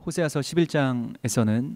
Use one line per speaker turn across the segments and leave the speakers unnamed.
호세아서 11장에서는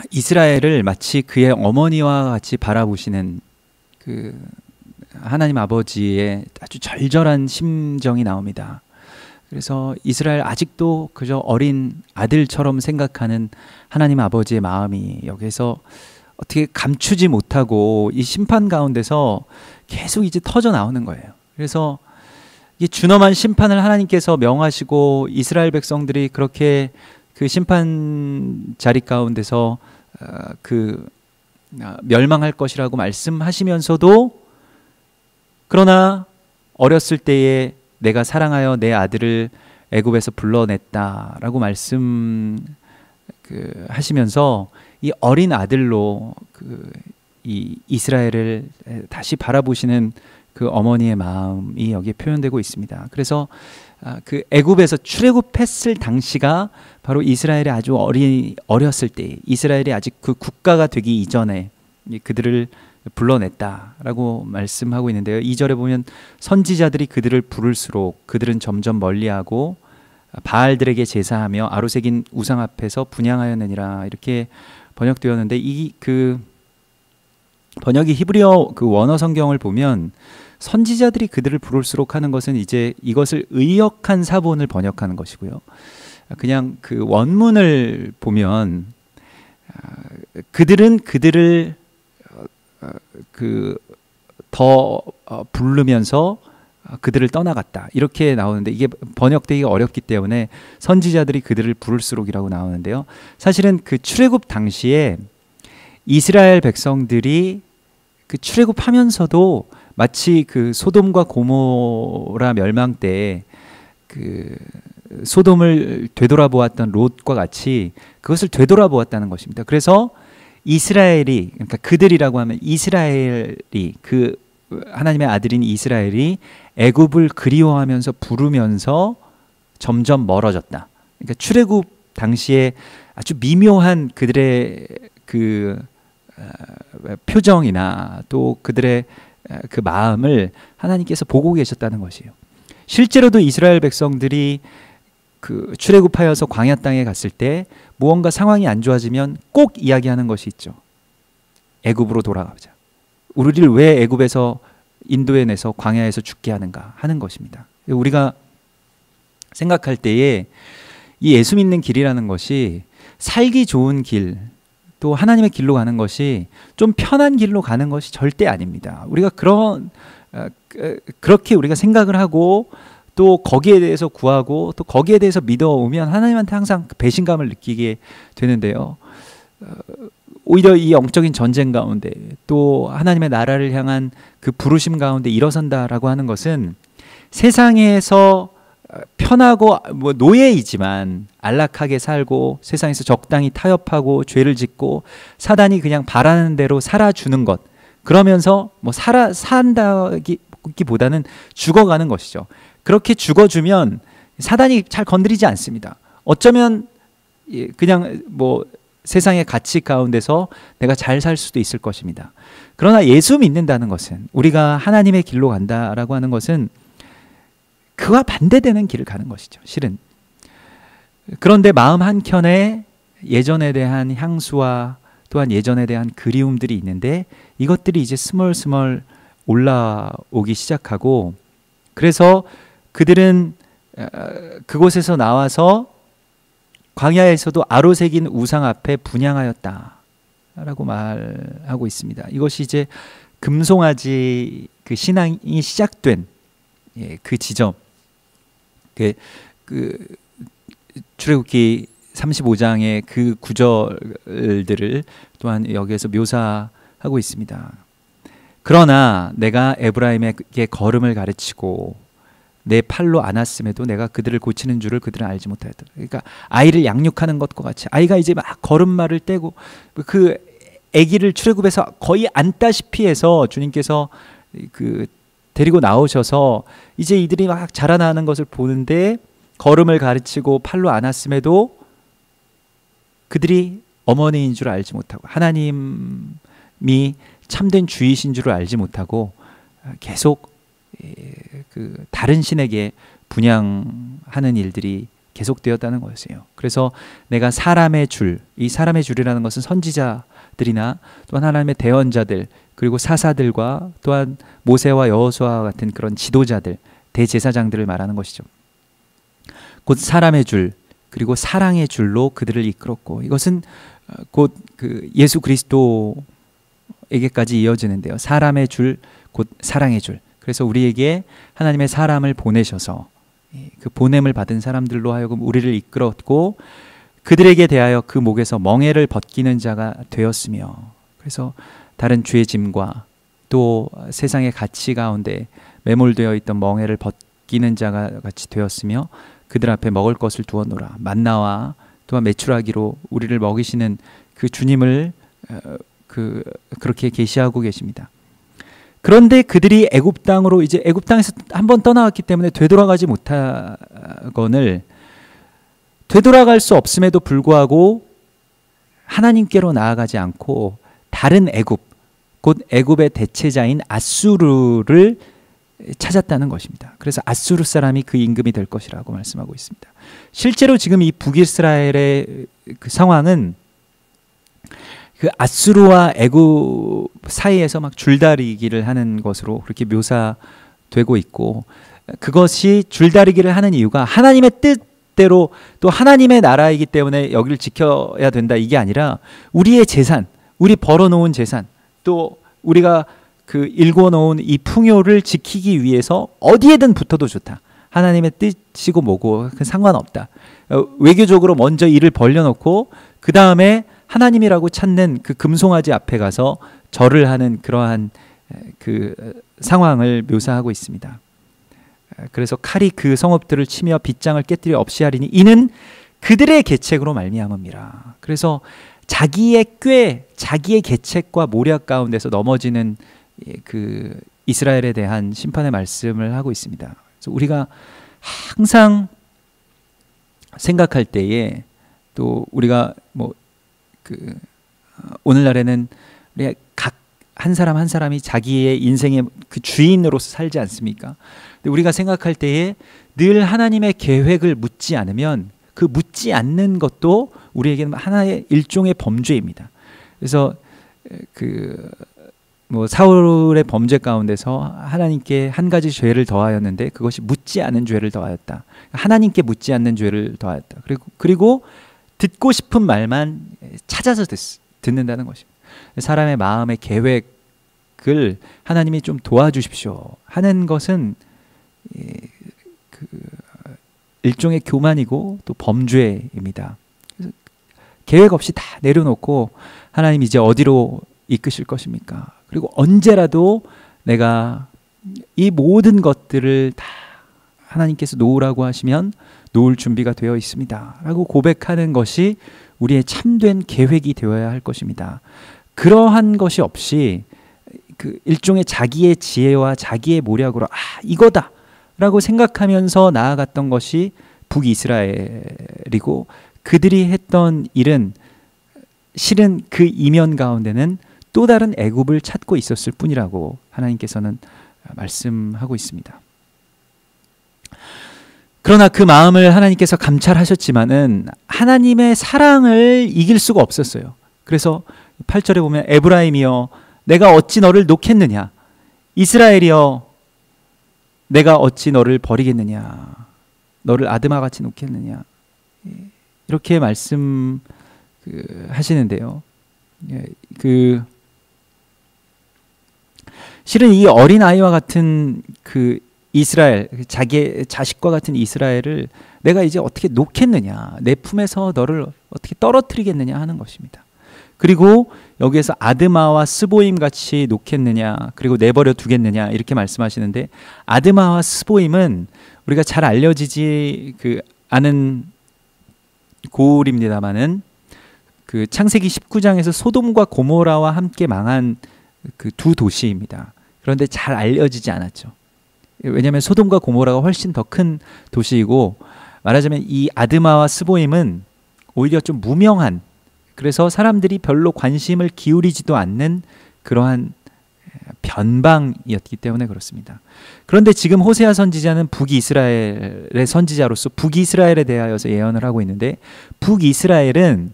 이스라엘을 마치 그의 어머니와 같이 바라보시는 그 하나님 아버지의 아주 절절한 심정이 나옵니다. 그래서 이스라엘 아직도 그저 어린 아들처럼 생각하는 하나님 아버지의 마음이 여기서 어떻게 감추지 못하고 이 심판 가운데서 계속 이제 터져 나오는 거예요. 그래서 이 준엄한 심판을 하나님께서 명하시고 이스라엘 백성들이 그렇게 그 심판 자리 가운데서 멸망할 것이라고 말씀하시면서도 그러나 어렸을 때에 내가 사랑하여 내 아들을 애굽에서 불러냈다라고 하시면서 이 어린 아들로 이 이스라엘을 다시 바라보시는 그 어머니의 마음이 여기에 표현되고 있습니다. 그래서 그 애굽에서 출애굽했을 당시가 바로 이스라엘이 아주 어렸을 때, 이스라엘이 아직 그 국가가 되기 이전에 그들을 불러냈다라고 말씀하고 있는데요. 2절에 보면 선지자들이 그들을 부를수록 그들은 점점 멀리하고 바알들에게 제사하며 아로새긴 우상 앞에서 분향하였느니라, 이렇게 번역되었는데, 이 번역이 히브리어 그 원어 성경을 보면 선지자들이 그들을 부를수록 하는 것은 이제 이것을 의역한 사본을 번역하는 것이고요. 그냥 그 원문을 보면 그들은 그들을 더 부르면서 그들을 떠나갔다, 이렇게 나오는데, 이게 번역되기가 어렵기 때문에 선지자들이 그들을 부를수록이라고 나오는데요. 사실은 그 출애굽 당시에 이스라엘 백성들이 그 출애굽하면서도 마치 그 소돔과 고모라 멸망 때 그 소돔을 되돌아보았던 롯과 같이 그것을 되돌아보았다는 것입니다. 그래서 이스라엘이, 그러니까 그들이라고 하면 이스라엘이, 그 하나님의 아들인 이스라엘이 애굽을 그리워하면서 부르면서 점점 멀어졌다. 그러니까 출애굽 당시에 아주 미묘한 그들의 그 표정이나 또 그들의 그 마음을 하나님께서 보고 계셨다는 것이에요. 실제로도 이스라엘 백성들이 그 출애굽하여서 광야 땅에 갔을 때 무언가 상황이 안 좋아지면 꼭 이야기하는 것이 있죠. 애굽으로 돌아가자. 우리를 왜 애굽에서 인도해내서 광야에서 죽게 하는가 하는 것입니다. 우리가 생각할 때에 이 예수 믿는 길이라는 것이 살기 좋은 길, 또 하나님의 길로 가는 것이 좀 편한 길로 가는 것이 절대 아닙니다. 우리가 그렇게 우리가 생각을 하고 또 거기에 대해서 구하고 또 거기에 대해서 믿어오면 하나님한테 항상 배신감을 느끼게 되는데요. 오히려 이 영적인 전쟁 가운데 또 하나님의 나라를 향한 그 부르심 가운데 일어선다라고 하는 것은 세상에서 편하고 노예이지만 안락하게 살고 세상에서 적당히 타협하고 죄를 짓고 사단이 그냥 바라는 대로 살아주는 것, 그러면서 산다기보다는 죽어가는 것이죠. 그렇게 죽어주면 사단이 잘 건드리지 않습니다. 어쩌면 그냥 세상의 가치 가운데서 내가 잘 살 수도 있을 것입니다. 그러나 예수 믿는다는 것은, 우리가 하나님의 길로 간다라고 하는 것은 그와 반대되는 길을 가는 것이죠, 실은. 그런데 마음 한켠에 예전에 대한 향수와 또한 예전에 대한 그리움들이 있는데 이것들이 이제 스멀스멀 올라오기 시작하고, 그래서 그들은 그곳에서 나와서 광야에서도 아로새긴 우상 앞에 분향하였다라고 말하고 있습니다. 이것이 이제 금송아지 그 신앙이 시작된 그 지점, 출애굽기 35장의 그 구절들을 또한 여기에서 묘사하고 있습니다. 그러나 내가 에브라임에게 걸음을 가르치고 내 팔로 안았음에도 내가 그들을 고치는 줄을 그들은 알지 못하였다. 그러니까 아이를 양육하는 것과 같이 아이가 이제 막 걸음마를 떼고 그 아기를 출애굽해서 거의 안다시피 해서 주님께서 데리고 나오셔서 이제 이들이 막 자라나는 것을 보는데 걸음을 가르치고 팔로 안았음에도 그들이 어머니인 줄 알지 못하고 하나님이 참된 주이신 줄을 알지 못하고 계속 그 다른 신에게 분향하는 일들이 계속되었다는 것이에요. 그래서 내가 사람의 줄, 이 사람의 줄이라는 것은 선지자들이나 또한 하나님의 대언자들, 그리고 사사들과 또한 모세와 여호수아와 같은 그런 지도자들, 대제사장들을 말하는 것이죠. 곧 사람의 줄, 그리고 사랑의 줄로 그들을 이끌었고, 이것은 곧 그 예수 그리스도에게까지 이어지는데요. 사람의 줄, 곧 사랑의 줄. 그래서 우리에게 하나님의 사람을 보내셔서 그 보냄을 받은 사람들로 하여금 우리를 이끌었고, 그들에게 대하여 그 목에서 멍에를 벗기는 자가 되었으며, 그래서 다른 죄의 짐과 또 세상의 가치 가운데 매몰되어 있던 멍에를 벗기는 자가 같이 되었으며, 그들 앞에 먹을 것을 두었노라. 만나와 또한 메추라기로 우리를 먹이시는 그 주님을 그렇게 계시하고 계십니다. 그런데 그들이 애굽 땅으로 이제 애굽 땅에서 한번 떠나왔기 때문에 되돌아가지 못하거늘, 되돌아갈 수 없음에도 불구하고 하나님께로 나아가지 않고 다른 애굽, 곧 애굽의 대체자인 아수르를 찾았다는 것입니다. 그래서 아수르 사람이 그 임금이 될 것이라고 말씀하고 있습니다. 실제로 지금 이 북이스라엘의 그 상황은 그 아수르와 애굽 사이에서 막 줄다리기를 하는 것으로 그렇게 묘사되고 있고, 그것이 줄다리기를 하는 이유가 하나님의 뜻대로 또 하나님의 나라이기 때문에 여기를 지켜야 된다, 이게 아니라 우리의 재산, 우리 벌어놓은 재산, 또 우리가 그 일궈놓은 이 풍요를 지키기 위해서 어디에든 붙어도 좋다. 하나님의 뜻이고 뭐고 상관없다. 외교적으로 먼저 일을 벌려놓고 그 다음에 하나님이라고 찾는 그 금송아지 앞에 가서 절을 하는 그러한 그 상황을 묘사하고 있습니다. 그래서 칼이 그 성읍들을 치며 빗장을 깨뜨려 없이 하리니 이는 그들의 계책으로 말미암음이라. 그래서 자기의 꾀, 자기의 계책과 모략 가운데서 넘어지는 그 이스라엘에 대한 심판의 말씀을 하고 있습니다. 그래서 우리가 항상 생각할 때에, 또 우리가 뭐 그 오늘날에는 우리 각 한 사람 한 사람이 자기의 인생의 그 주인으로서 살지 않습니까? 근데 우리가 생각할 때에 늘 하나님의 계획을 묻지 않으면 그 묻지 않는 것도 우리에게는 하나의 일종의 범죄입니다. 그래서 그 뭐 사울의 범죄 가운데서 하나님께 한 가지 죄를 더하였는데 그것이 묻지 않은 죄를 더하였다. 하나님께 묻지 않는 죄를 더하였다. 그리고 듣고 싶은 말만 찾아서 듣는다는 것입니다. 사람의 마음의 계획을 하나님이 좀 도와주십시오 하는 것은 그 일종의 교만이고 또 범죄입니다. 그래서 계획 없이 다 내려놓고 하나님 이제 어디로 이끄실 것입니까? 그리고 언제라도 내가 이 모든 것들을 다 하나님께서 놓으라고 하시면 놓을 준비가 되어 있습니다 라고 고백하는 것이 우리의 참된 계획이 되어야 할 것입니다. 그러한 것이 없이 그 일종의 자기의 지혜와 자기의 모략으로 이거다 라고 생각하면서 나아갔던 것이 북이스라엘이고, 그들이 했던 일은 실은 그 이면 가운데는 또 다른 애굽을 찾고 있었을 뿐이라고 하나님께서는 말씀하고 있습니다. 그러나 그 마음을 하나님께서 감찰하셨지만은 하나님의 사랑을 이길 수가 없었어요. 그래서 8절에 보면 에브라임이여 내가 어찌 너를 놓겠느냐, 이스라엘이여 내가 어찌 너를 버리겠느냐, 너를 아드마같이 놓겠느냐, 이렇게 말씀 하시는데요. 실은 이 어린 아이와 같은 그 이스라엘, 자기의 자식과 같은 이스라엘을 내가 이제 어떻게 놓겠느냐, 내 품에서 너를 어떻게 떨어뜨리겠느냐 하는 것입니다. 그리고 여기에서 아드마와 스보임 같이 놓겠느냐, 그리고 내버려 두겠느냐 이렇게 말씀하시는데, 아드마와 스보임은 우리가 잘 알려지지 않은 고울입니다만은 그 창세기 19장에서 소돔과 고모라와 함께 망한 그 두 도시입니다. 그런데 잘 알려지지 않았죠. 왜냐하면 소돔과 고모라가 훨씬 더 큰 도시이고, 말하자면 이 아드마와 스보임은 오히려 좀 무명한, 그래서 사람들이 별로 관심을 기울이지도 않는 그러한 변방이었기 때문에 그렇습니다. 그런데 지금 호세아 선지자는 북이스라엘의 선지자로서 북이스라엘에 대하여서 예언을 하고 있는데, 북이스라엘은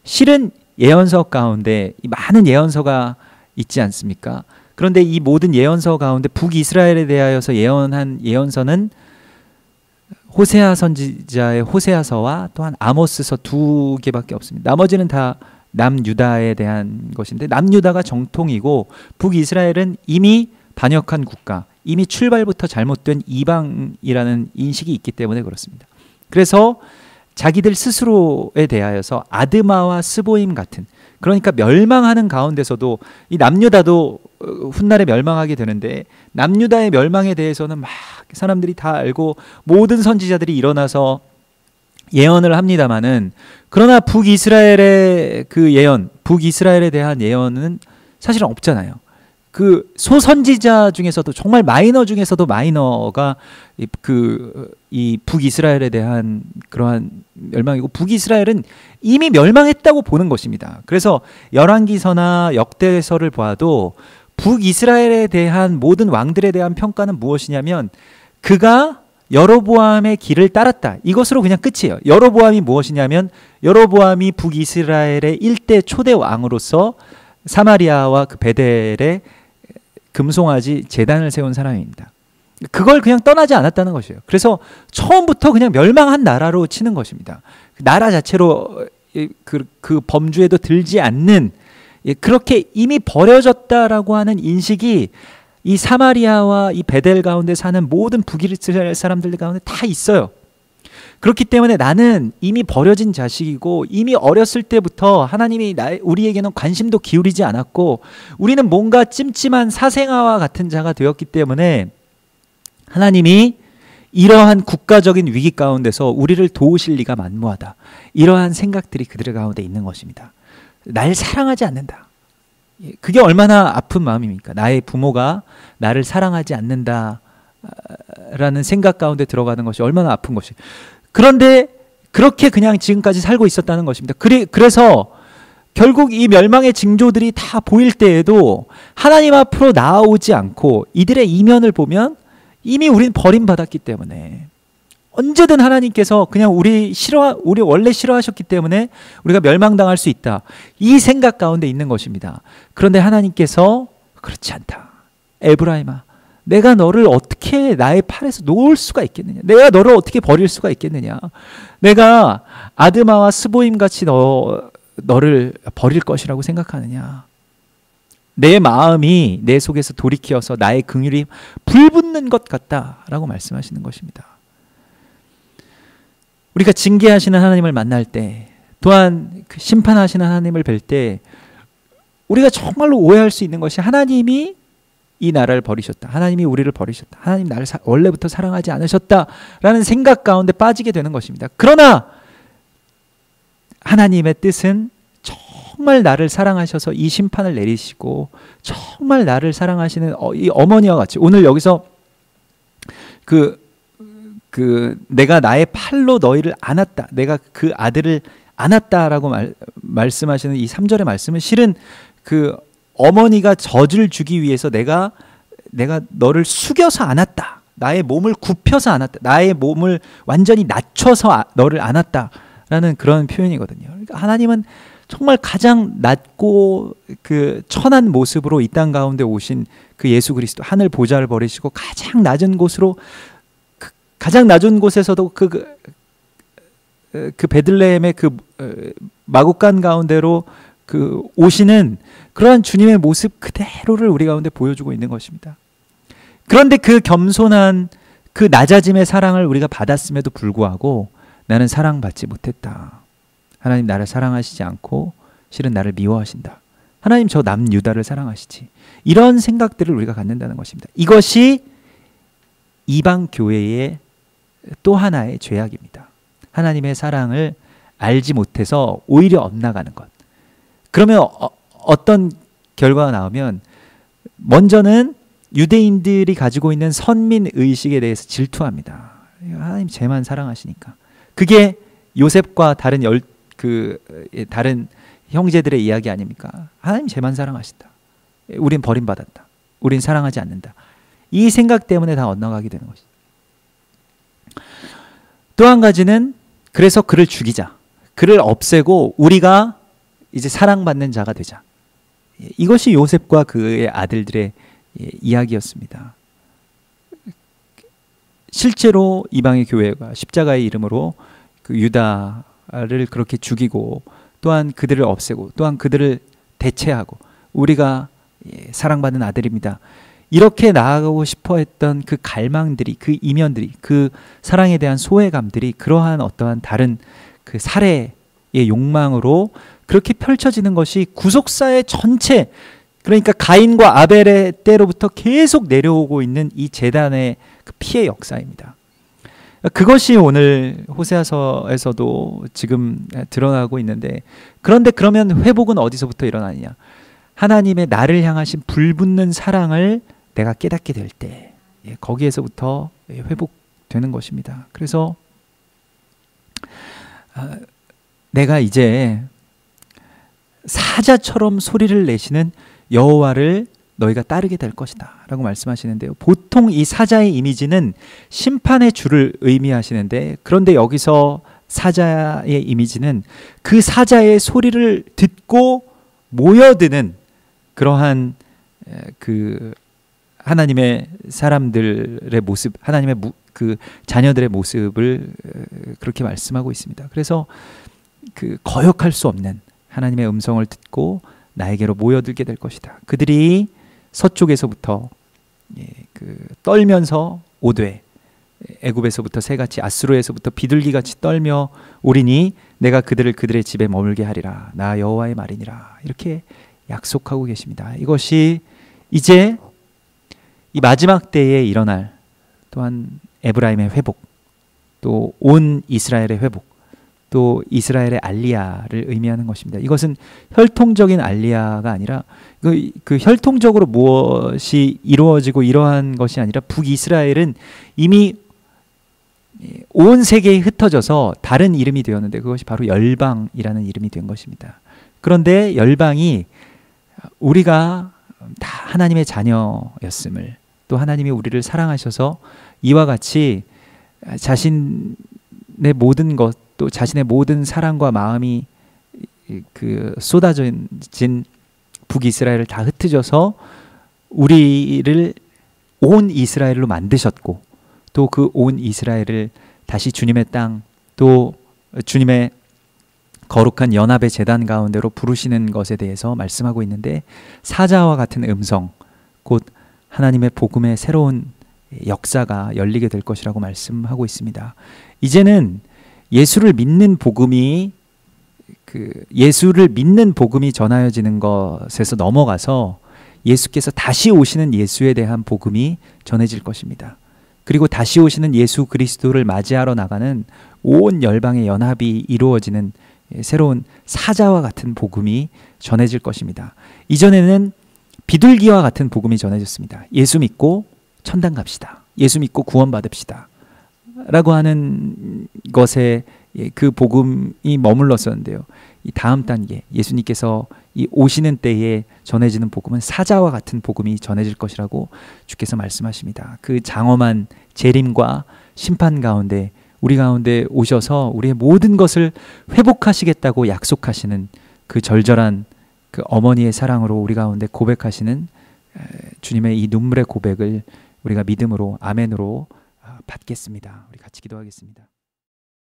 실은 예언서 가운데 많은 예언서가 있지 않습니까? 그런데 이 모든 예언서 가운데 북이스라엘에 대하여서 예언한 예언서는 호세아 선지자의 호세아서와 또한 아모스서 2개밖에 없습니다. 나머지는 다 남유다에 대한 것인데, 남유다가 정통이고 북이스라엘은 이미 반역한 국가, 이미 출발부터 잘못된 이방이라는 인식이 있기 때문에 그렇습니다. 그래서 자기들 스스로에 대하여서 아드마와 스보임 같은, 그러니까 멸망하는 가운데서도 이 남유다도 훗날에 멸망하게 되는데, 남유다의 멸망에 대해서는 막 사람들이 다 알고 모든 선지자들이 일어나서 예언을 합니다마는, 그러나 북이스라엘의 그 예언, 북이스라엘에 대한 예언은 사실은 없잖아요. 그 소선지자 중에서도 정말 마이너 중에서도 마이너가 이 북이스라엘에 대한 그러한 멸망이고, 북이스라엘은 이미 멸망했다고 보는 것입니다. 그래서 열왕기서나 역대서를 보아도 북이스라엘에 대한 모든 왕들에 대한 평가는 무엇이냐면, 그가 여로보암의 길을 따랐다, 이것으로 그냥 끝이에요. 여로보암이 무엇이냐면, 여로보암이 북이스라엘의 1대 초대 왕으로서 사마리아와 그 베델에 금송아지 제단을 세운 사람입니다. 그걸 그냥 떠나지 않았다는 것이에요. 그래서 처음부터 그냥 멸망한 나라로 치는 것입니다. 나라 자체로 그 범주에도 들지 않는, 그렇게 이미 버려졌다라고 하는 인식이 이 사마리아와 이 베델 가운데 사는 모든 북이스라엘 사람들 가운데 다 있어요. 그렇기 때문에 나는 이미 버려진 자식이고, 이미 어렸을 때부터 하나님이 우리에게는 관심도 기울이지 않았고, 우리는 뭔가 찜찜한 사생아와 같은 자가 되었기 때문에 하나님이 이러한 국가적인 위기 가운데서 우리를 도우실 리가 만무하다, 이러한 생각들이 그들 가운데 있는 것입니다. 날 사랑하지 않는다. 그게 얼마나 아픈 마음입니까? 나의 부모가 나를 사랑하지 않는다 라는 생각 가운데 들어가는 것이 얼마나 아픈 것이. 그런데 그렇게 그냥 지금까지 살고 있었다는 것입니다. 그래서 결국 이 멸망의 징조들이 다 보일 때에도 하나님 앞으로 나아오지 않고, 이들의 이면을 보면 이미 우린 버림받았기 때문에, 언제든 하나님께서 그냥 우리 원래 싫어하셨기 때문에 우리가 멸망당할 수 있다, 이 생각 가운데 있는 것입니다. 그런데 하나님께서 그렇지 않다. 에브라임아, 내가 너를 어떻게 나의 팔에서 놓을 수가 있겠느냐? 내가 너를 어떻게 버릴 수가 있겠느냐? 내가 아드마와 스보임 같이 너를 버릴 것이라고 생각하느냐? 내 마음이 내 속에서 돌이키어서 나의 긍휼이 불붙는 것 같다라고 말씀하시는 것입니다. 우리가 징계하시는 하나님을 만날 때, 또한 그 심판하시는 하나님을 뵐 때, 우리가 정말로 오해할 수 있는 것이, 하나님이 이 나라를 버리셨다, 하나님이 우리를 버리셨다, 하나님 나를 원래부터 사랑하지 않으셨다라는 생각 가운데 빠지게 되는 것입니다. 그러나 하나님의 뜻은 정말 나를 사랑하셔서 이 심판을 내리시고, 정말 나를 사랑하시는 이 어머니와 같이, 오늘 여기서 내가 나의 팔로 너희를 안았다, 내가 그 아들을 안았다라고 말씀하시는 이 3절의 말씀은, 실은 그 어머니가 젖을 주기 위해서 내가 너를 숙여서 안았다, 나의 몸을 굽혀서 안았다, 나의 몸을 완전히 낮춰서 너를 안았다라는 그런 표현이거든요. 그러니까 하나님은 정말 가장 낮고 그 천한 모습으로 이 땅 가운데 오신 그 예수 그리스도, 하늘 보좌를 버리시고 가장 낮은 곳으로, 가장 낮은 곳에서도 그 베들레헴의 그 마국간 가운데로 그 오시는 그러한 주님의 모습 그대로를 우리 가운데 보여주고 있는 것입니다. 그런데 그 겸손한 그 낮아짐의 사랑을 우리가 받았음에도 불구하고 나는 사랑받지 못했다. 하나님 나를 사랑하시지 않고 실은 나를 미워하신다. 하나님 저 남유다를 사랑하시지. 이런 생각들을 우리가 갖는다는 것입니다. 이것이 이방 교회의 또 하나의 죄악입니다. 하나님의 사랑을 알지 못해서 오히려 엇나가는 것. 그러면 어떤 결과가 나오면, 먼저는 유대인들이 가지고 있는 선민 의식에 대해서 질투합니다. 하나님 쟤만 사랑하시니까. 그게 요셉과 다른 다른 형제들의 이야기 아닙니까? 하나님 쟤만 사랑하신다. 우린 버림받았다. 우린 사랑하지 않는다. 이 생각 때문에 다 엇나가게 되는 것이죠. 또 한 가지는 그래서 그를 죽이자. 그를 없애고 우리가 이제 사랑받는 자가 되자. 이것이 요셉과 그의 아들들의 이야기였습니다. 실제로 이방의 교회가 십자가의 이름으로 그 유다를 그렇게 죽이고 또한 그들을 없애고 또한 그들을 대체하고 우리가 사랑받는 아들입니다. 이렇게 나아가고 싶어 했던 그 갈망들이, 그 이면들이, 그 사랑에 대한 소외감들이 그러한 어떠한 다른 그 살해의 욕망으로 그렇게 펼쳐지는 것이 구속사의 전체, 그러니까 가인과 아벨의 때로부터 계속 내려오고 있는 이 재단의 그 피해 역사입니다. 그것이 오늘 호세아서에서도 지금 드러나고 있는데, 그런데 그러면 회복은 어디서부터 일어나느냐? 하나님의 나를 향하신 불붙는 사랑을 내가 깨닫게 될 때, 거기에서부터 회복되는 것입니다. 그래서 내가 이제 사자처럼 소리를 내시는 여호와를 너희가 따르게 될 것이다 라고 말씀하시는데요. 보통 이 사자의 이미지는 심판의 주를 의미하시는데, 그런데 여기서 사자의 이미지는 그 사자의 소리를 듣고 모여드는 그러한 그 하나님의 사람들의 모습, 하나님의 그 자녀들의 모습을 그렇게 말씀하고 있습니다. 그래서 그 거역할 수 없는 하나님의 음성을 듣고 나에게로 모여들게 될 것이다. 그들이 서쪽에서부터 그 떨면서 오되, 애굽에서부터 새같이, 아수르에서부터 비둘기같이 떨며 오리니 내가 그들의 집에 머물게 하리라. 나 여호와의 말이니라. 이렇게 약속하고 계십니다. 이것이 이제 이 마지막 때에 일어날 또한 에브라임의 회복, 또 온 이스라엘의 회복, 또 이스라엘의 알리야를 의미하는 것입니다. 이것은 혈통적인 알리야가 아니라 그 혈통적으로 무엇이 이루어지고 이러한 것이 아니라 북이스라엘은 이미 온 세계에 흩어져서 다른 이름이 되었는데 그것이 바로 열방이라는 이름이 된 것입니다. 그런데 열방이 우리가 다 하나님의 자녀였음을, 또 하나님이 우리를 사랑하셔서 이와 같이 자신의 모든 것, 또 자신의 모든 사랑과 마음이 그 쏟아진 북이스라엘을 다 흩어져서 우리를 온 이스라엘로 만드셨고, 또 그 온 이스라엘을 다시 주님의 땅, 또 주님의 거룩한 연합의 제단 가운데로 부르시는 것에 대해서 말씀하고 있는데, 사자와 같은 음성, 곧 하나님의 복음의 새로운 역사가 열리게 될 것이라고 말씀하고 있습니다. 이제는 예수를 믿는 복음이 전하여지는 것에서 넘어가서 예수께서 다시 오시는 예수에 대한 복음이 전해질 것입니다. 그리고 다시 오시는 예수 그리스도를 맞이하러 나가는 온 열방의 연합이 이루어지는 새로운 사자와 같은 복음이 전해질 것입니다. 이전에는 비둘기와 같은 복음이 전해졌습니다. 예수 믿고 천당 갑시다. 예수 믿고 구원 받읍시다. 라고 하는 것에 그 복음이 머물렀었는데요. 이 다음 단계, 예수님께서 이 오시는 때에 전해지는 복음은 사자와 같은 복음이 전해질 것이라고 주께서 말씀하십니다. 그 장엄한 재림과 심판 가운데 우리 가운데 오셔서 우리의 모든 것을 회복하시겠다고 약속하시는 그 절절한 그 어머니의 사랑으로 우리 가운데 고백하시는 주님의 이 눈물의 고백을 우리가 믿음으로, 아멘으로 받겠습니다. 우리 같이 기도하겠습니다.